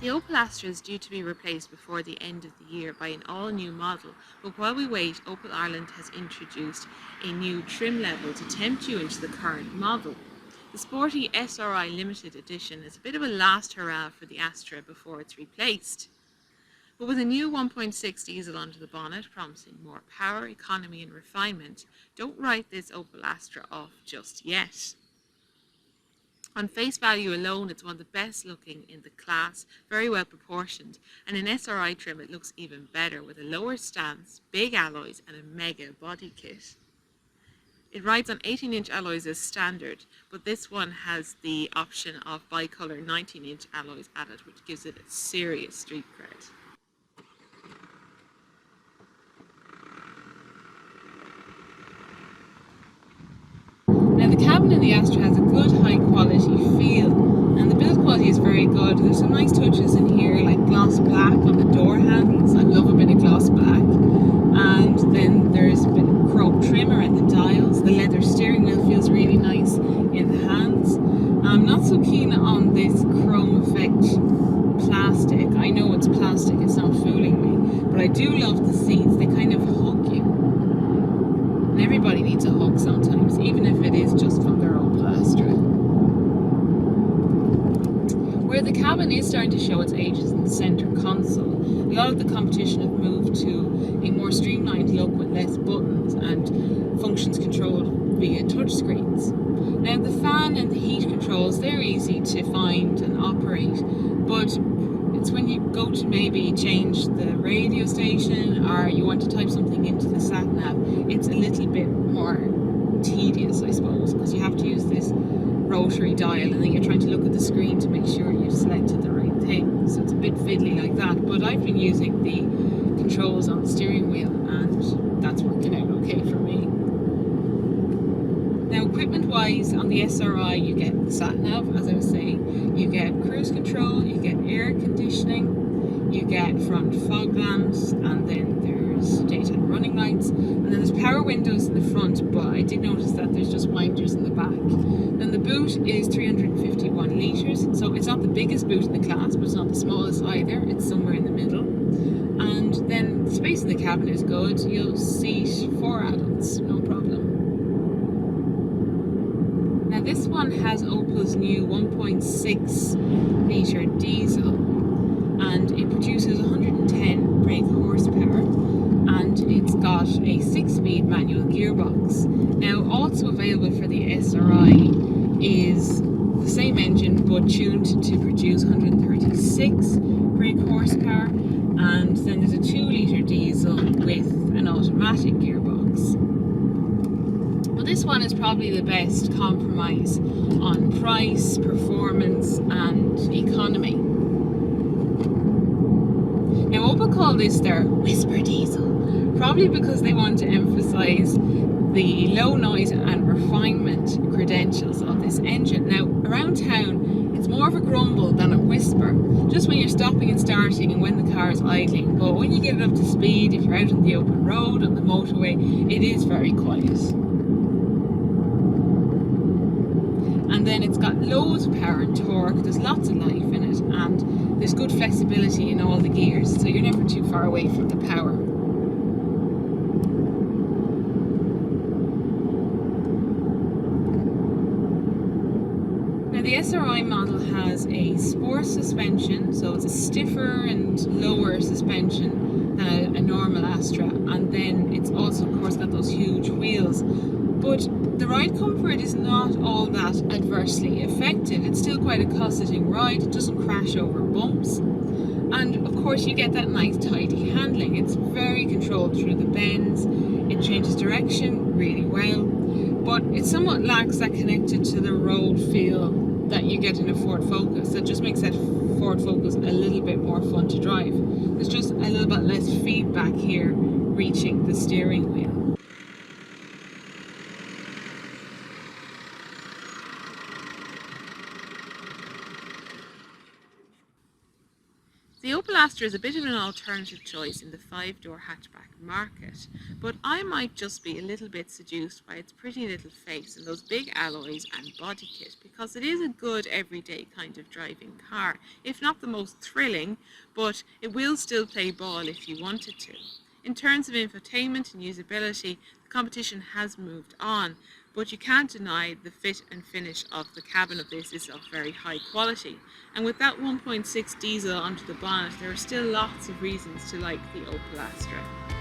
The Opel Astra is due to be replaced before the end of the year by an all-new model, but while we wait, Opel Ireland has introduced a new trim level to tempt you into the current model. The sporty SRI limited edition is a bit of a last hurrah for the Astra before it's replaced. But with a new 1.6 diesel under the bonnet, promising more power, economy and refinement, don't write this Opel Astra off just yet. On face value alone, it's one of the best looking in the class, very well proportioned, and in SRI trim it looks even better with a lower stance, big alloys and a mega body kit. It rides on 18-inch alloys as standard, but this one has the option of bicolor 19-inch alloys added, which gives it a serious street cred. Now the cabin in the Astra has a good high quality feel and the build quality is very good. There's some nice touches in here like gloss black on the door handles. I love a bit of gloss black. And then there's a bit of chrome trim around the dials. The leather steering wheel feels really nice in the hands. I'm not so keen on this chrome effect plastic. I know it's plastic, it's not fooling me, but I do love the seats. They kind of hug you. And everybody needs a hug sometimes, even if it is just from their Opel Astra. Where the cabin is starting to show its age is in the centre console. A lot of the competition have moved to a more streamlined look with less buttons and functions controlled via touchscreens. Now the fan and the heat controls, they're easy to find and operate, but it's when you go to maybe change the radio station or you want to type something into the sat nav, it's a little bit more tedious, I suppose, because you have to use this rotary dial and then you're trying to look at the screen to make sure you've selected the right thing. So it's a bit fiddly like that, but I've been using the controls on the steering wheel and that's working out okay for me. Now equipment wise, on the SRI you get the sat nav, as I was saying, you get cruise control, you get air conditioning, you get front fog lamps, and then there's daytime running lights, and then there's power windows in the front, but I did notice that there's just winders in the back. Then the boot is 351 litres, so it's not the biggest boot in the class, but it's not the smallest either, it's somewhere in the middle. And then the space in the cabin is good, you'll seat 4 adults, no problem. Now this one has Opel's new 1.6 litre diesel and it produces 110 brake horsepower and it's got a 6-speed manual gearbox. Now also available for the SRI is the same engine but tuned to produce 136 brake horsepower, and then there's a 2 litre diesel with an automatic gearbox. This one is probably the best compromise on price, performance and economy. Now Opel call this their whisper diesel, probably because they want to emphasise the low noise and refinement credentials of this engine. Now around town it's more of a grumble than a whisper, just when you're stopping and starting and when the car is idling, but when you get it up to speed, if you're out on the open road, on the motorway, it is very quiet. And then it's got loads of power and torque, there's lots of life in it, and there's good flexibility in all the gears, so you're never too far away from the power. Now the SRI model has a sport suspension, so it's a stiffer and lower suspension than a normal Astra, and then it's also of course got those huge wheels. But the ride comfort is not all that adversely affected. It's still quite a cosseting ride, it doesn't crash over bumps. And of course you get that nice tidy handling. It's very controlled through the bends, it changes direction really well, but it somewhat lacks that connected to the road feel that you get in a Ford Focus. That just makes that Ford Focus a little bit more fun to drive. There's just a little bit less feedback here reaching the steering wheel. The Opel Astra is a bit of an alternative choice in the 5-door hatchback market, but I might just be a little bit seduced by its pretty little face and those big alloys and body kit, because it is a good everyday kind of driving car, if not the most thrilling, but it will still play ball if you wanted to. In terms of infotainment and usability, the competition has moved on, but you can't deny the fit and finish of the cabin of this is of very high quality. And with that 1.6 diesel onto the bonnet, there are still lots of reasons to like the Opel Astra.